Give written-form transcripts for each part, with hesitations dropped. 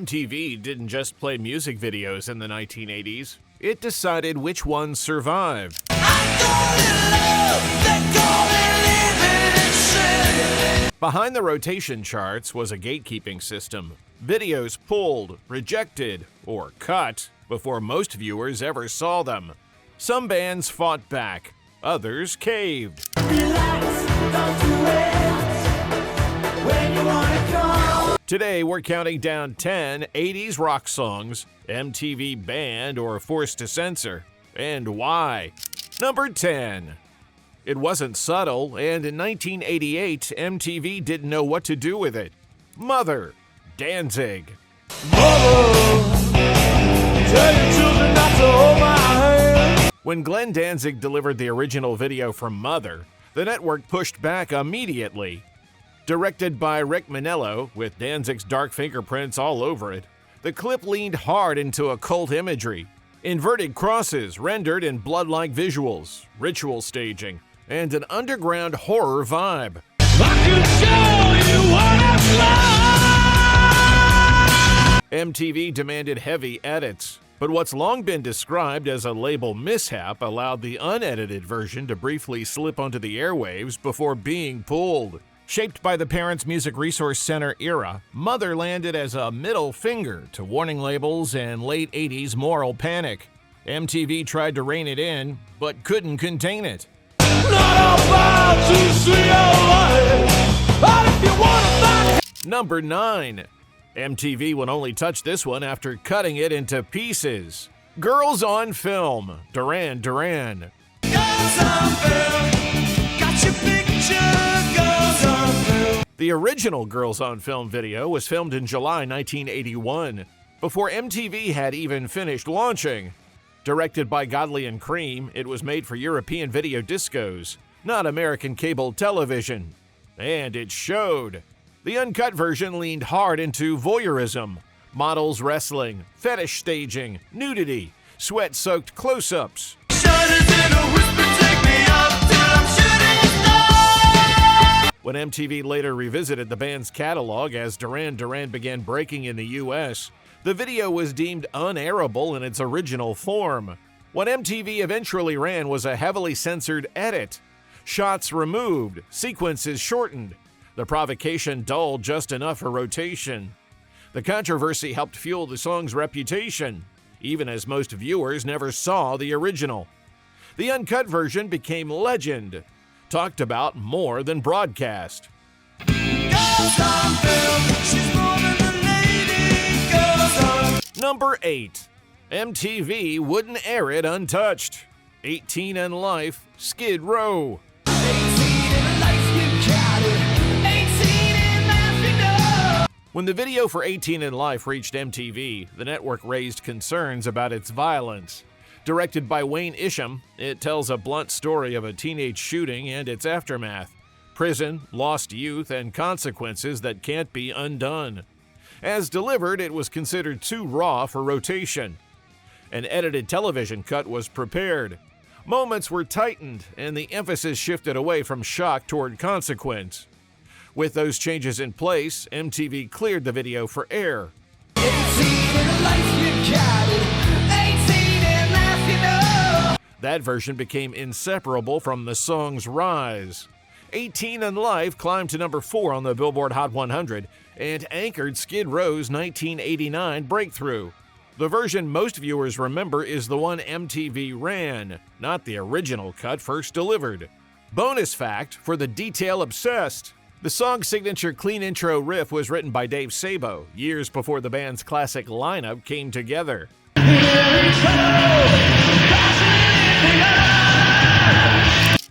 MTV didn't just play music videos in the 1980s. It decided which ones survived. Behind the rotation charts was a gatekeeping system. Videos pulled, rejected, or cut before most viewers ever saw them. Some bands fought back, others caved. Relax, don't do it when you wanna go. Today, we're counting down 10 80s rock songs MTV banned or forced to censor, and why. Number 10. It wasn't subtle, and in 1988, MTV didn't know what to do with it. Mother, Danzig. When Glenn Danzig delivered the original video from Mother, the network pushed back immediately. Directed by Rick Manello, with Danzig's dark fingerprints all over it, the clip leaned hard into occult imagery, inverted crosses rendered in blood-like visuals, ritual staging, and an underground horror vibe. MTV demanded heavy edits, but what's long been described as a label mishap allowed the unedited version to briefly slip onto the airwaves before being pulled. Shaped by the Parents Music Resource Center era, Mother landed as a middle finger to warning labels and late 80s moral panic. MTV tried to rein it in, but couldn't contain it. Number 9. MTV would only touch this one after cutting it into pieces. Girls on Film, Duran Duran. Girls on film, got your picture, girls on film. The original Girls on Film video was filmed in July 1981, before MTV had even finished launching. Directed by Godley and Cream, it was made for European video discos, not American cable television. And it showed. The uncut version leaned hard into voyeurism, models wrestling, fetish staging, nudity, sweat-soaked close-ups. When MTV later revisited the band's catalog as Duran Duran began breaking in the US, the video was deemed unairable in its original form. What MTV eventually ran was a heavily censored edit. Shots removed, sequences shortened. The provocation dulled just enough for rotation. The controversy helped fuel the song's reputation, even as most viewers never saw the original. The uncut version became legend, talked about more than broadcast. Number 8. MTV wouldn't air it untouched. 18 and Life, Skid Row. When the video for 18 and Life reached MTV, the network raised concerns about its violence. Directed by Wayne Isham, it tells a blunt story of a teenage shooting and its aftermath, prison, lost youth, and consequences that can't be undone. As delivered, it was considered too raw for rotation. An edited television cut was prepared. Moments were tightened, and the emphasis shifted away from shock toward consequence. With those changes in place, MTV cleared the video for air. That version became inseparable from the song's rise. 18 and Life climbed to number 4 on the Billboard Hot 100 and anchored Skid Row's 1989 breakthrough. The version most viewers remember is the one MTV ran, not the original cut first delivered. Bonus fact for the detail-obsessed: the song's signature clean intro riff was written by Dave Sabo years before the band's classic lineup came together.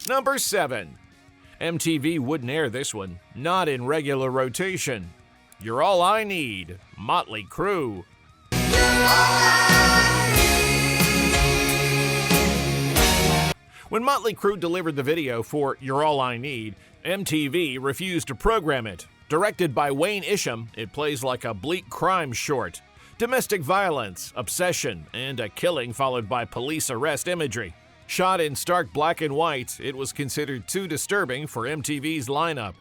Number 7. MTV wouldn't air this one, not in regular rotation. You're All I Need, Motley Crue. When Motley Crue delivered the video for You're All I Need, MTV refused to program it. Directed by Wayne Isham, it plays like a bleak crime short. Domestic violence, obsession, and a killing followed by police arrest imagery. Shot in stark black and white, it was considered too disturbing for MTV's lineup.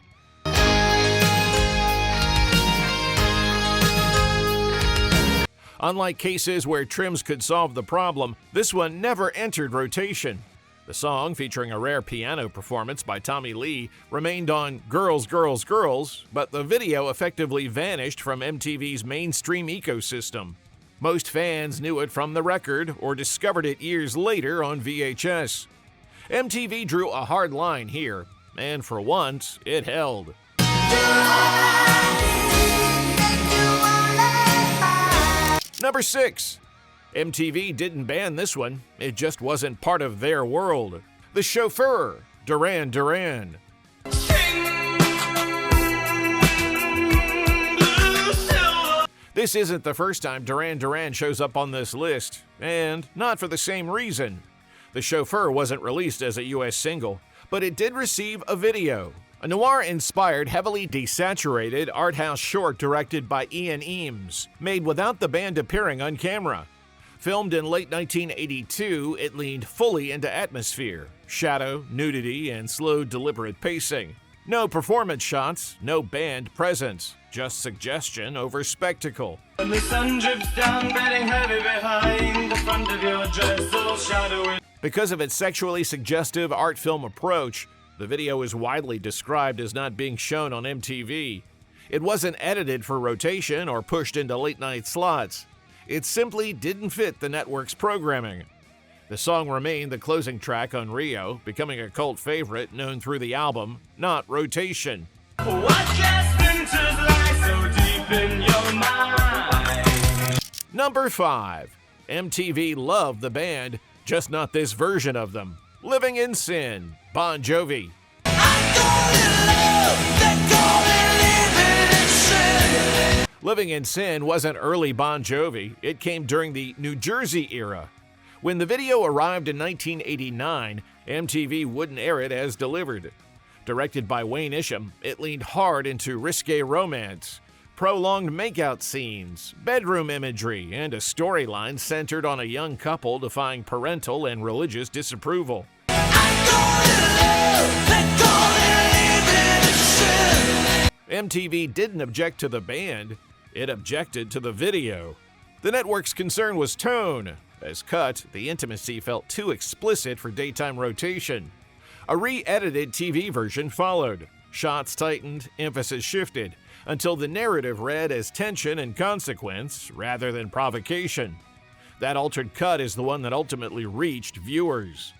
Unlike cases where trims could solve the problem, this one never entered rotation. The song, featuring a rare piano performance by Tommy Lee, remained on Girls, Girls, Girls, but the video effectively vanished from MTV's mainstream ecosystem. Most fans knew it from the record or discovered it years later on VHS. MTV drew a hard line here, and for once, it held. Number 6. MTV didn't ban this one, it just wasn't part of their world. The Chauffeur, Duran Duran. This isn't the first time Duran Duran shows up on this list, and not for the same reason. The Chauffeur wasn't released as a US single, but it did receive a video. A noir-inspired, heavily desaturated art house short directed by Ian Eames, made without the band appearing on camera. Filmed in late 1982, it leaned fully into atmosphere, shadow, nudity, and slow, deliberate pacing. No performance shots, no band presence, just suggestion over spectacle. When the sun drips down, getting heavy behind the front of your dress, all shadowy. Because of its sexually suggestive art film approach, the video is widely described as not being shown on MTV. It wasn't edited for rotation or pushed into late-night slots. It simply didn't fit the network's programming. The song remained the closing track on Rio, becoming a cult favorite known through the album, not rotation. What gas splinters lie so deep in your mind? Number 5. MTV loved the band, just not this version of them. Living in Sin, Bon Jovi. Living in Sin wasn't early Bon Jovi, it came during the New Jersey era. When the video arrived in 1989, MTV wouldn't air it as delivered. Directed by Wayne Isham, it leaned hard into risque romance, prolonged makeout scenes, bedroom imagery, and a storyline centered on a young couple defying parental and religious disapproval. MTV didn't object to the band, it objected to the video. The network's concern was tone. As cut, the intimacy felt too explicit for daytime rotation. A re-edited TV version followed. Shots tightened, emphasis shifted, until the narrative read as tension and consequence rather than provocation. That altered cut is the one that ultimately reached viewers.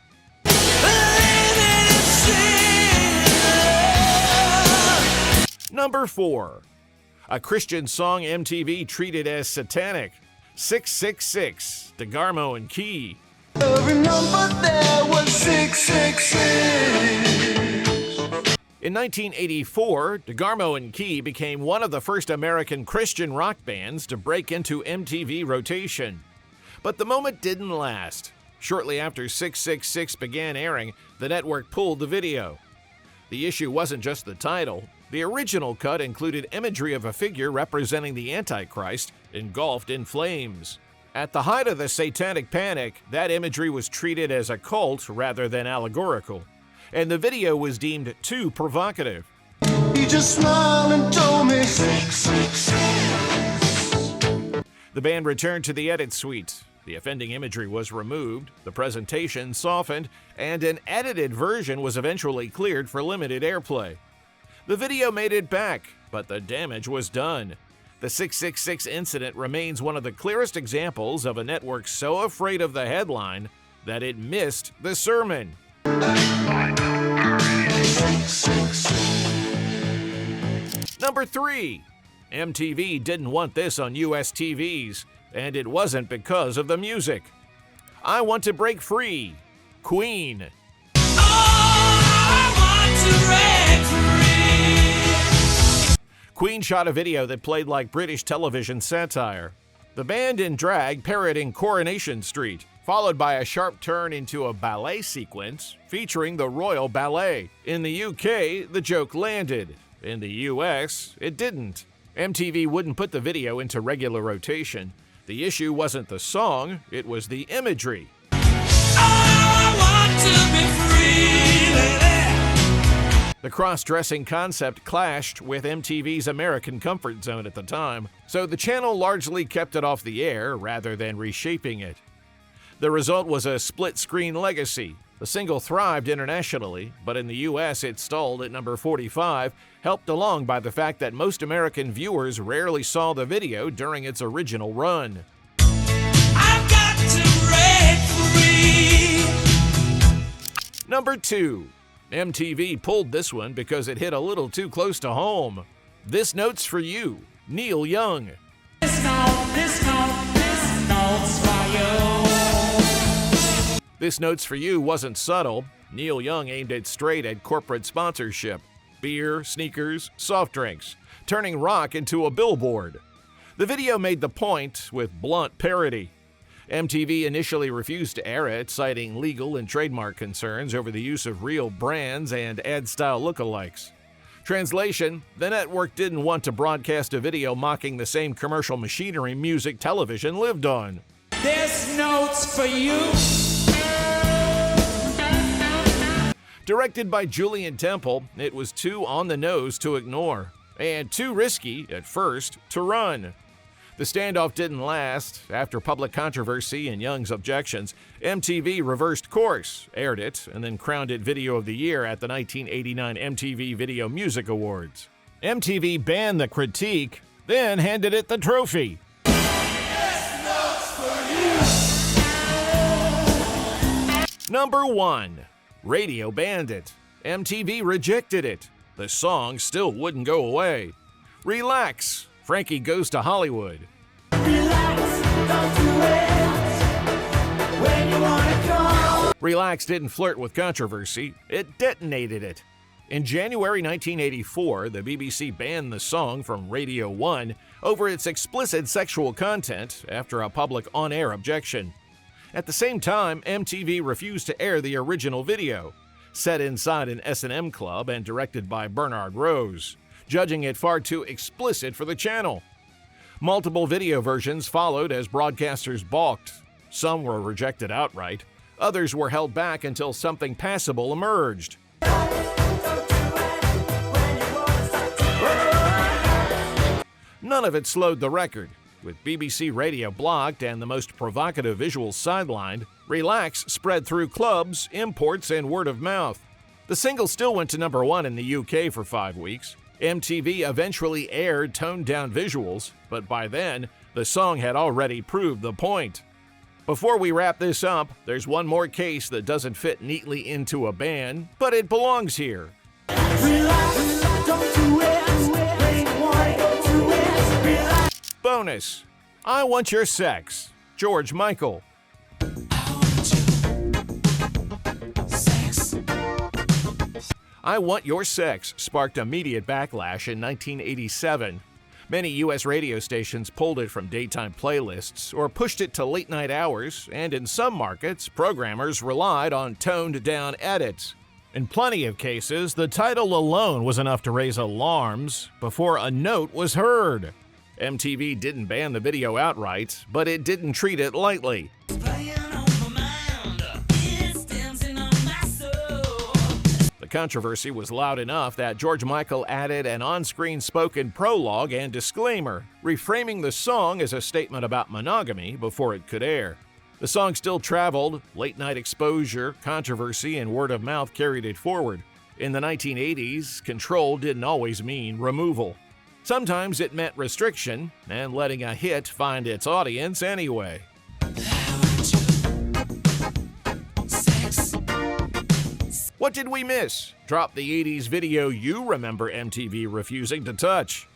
Number 4. A Christian song MTV treated as satanic. 666, DeGarmo and Key. Every number there was 666. In 1984, DeGarmo and Key became one of the first American Christian rock bands to break into MTV rotation. But the moment didn't last. Shortly after 666 began airing, the network pulled the video. The issue wasn't just the title. The original cut included imagery of a figure representing the Antichrist engulfed in flames. At the height of the satanic panic, that imagery was treated as occult rather than allegorical, and the video was deemed too provocative. He just smiled and told me 666. The band returned to the edit suite. The offending imagery was removed, the presentation softened, and an edited version was eventually cleared for limited airplay. The video made it back, but the damage was done. The 666 incident remains one of the clearest examples of a network so afraid of the headline that it missed the sermon. Number 3. MTV didn't want this on US TVs, and it wasn't because of the music. I Want to Break Free, Queen. Queen shot a video that played like British television satire. The band in drag parroting Coronation Street, followed by a sharp turn into a ballet sequence featuring the Royal Ballet. In the UK, the joke landed. In the US, it didn't. MTV wouldn't put the video into regular rotation. The issue wasn't the song, it was the imagery. The cross-dressing concept clashed with MTV's American comfort zone at the time, so the channel largely kept it off the air rather than reshaping it. The result was a split-screen legacy. The single thrived internationally, but in the US it stalled at number 45, helped along by the fact that most American viewers rarely saw the video during its original run. I've got to break free. Number 2. MTV pulled this one because it hit a little too close to home. This Note's for You, Neil Young. This note's for you. This Note's for You wasn't subtle. Neil Young aimed it straight at corporate sponsorship. Beer, sneakers, soft drinks, turning rock into a billboard. The video made the point with blunt parody. MTV initially refused to air it, citing legal and trademark concerns over the use of real brands and ad-style lookalikes. Translation: the network didn't want to broadcast a video mocking the same commercial machinery music television lived on. This note's for you. Directed by Julian Temple, it was too on the nose to ignore, and too risky, at first, to run. The standoff didn't last. After public controversy and Young's objections, MTV reversed course, aired it, and then crowned it Video of the Year at the 1989 MTV Video Music Awards. MTV banned the critique, then handed it the trophy. Number 1. Radio banned it. MTV rejected it. The song still wouldn't go away. Relax. Frankie Goes to Hollywood. Relax, don't do it when you wanna go. Relax didn't flirt with controversy, it detonated it. In January 1984, the BBC banned the song from Radio 1 over its explicit sexual content after a public on-air objection. At the same time, MTV refused to air the original video, set inside an S&M club and directed by Bernard Rose, judging it far too explicit for the channel. Multiple video versions followed as broadcasters balked. Some were rejected outright. Others were held back until something passable emerged. None of it slowed the record. With BBC Radio blocked and the most provocative visuals sidelined, Relax spread through clubs, imports, and word of mouth. The single still went to number 1 in the UK for 5 weeks. MTV eventually aired toned-down visuals, but by then, the song had already proved the point. Before we wrap this up, there's one more case that doesn't fit neatly into a ban, but it belongs here. Relax, don't do it when you wanna go to it. Relax. Bonus: I Want Your Sex, George Michael. I Want Your Sex sparked immediate backlash in 1987. Many U.S. radio stations pulled it from daytime playlists or pushed it to late-night hours, and in some markets, programmers relied on toned-down edits. In plenty of cases, the title alone was enough to raise alarms before a note was heard. MTV didn't ban the video outright, but it didn't treat it lightly. The controversy was loud enough that George Michael added an on-screen spoken prologue and disclaimer, reframing the song as a statement about monogamy before it could air. The song still traveled, late-night exposure, controversy, and word of mouth carried it forward. In the 1980s, control didn't always mean removal. Sometimes it meant restriction and letting a hit find its audience anyway. What did we miss? Drop the 80s video you remember MTV refusing to touch.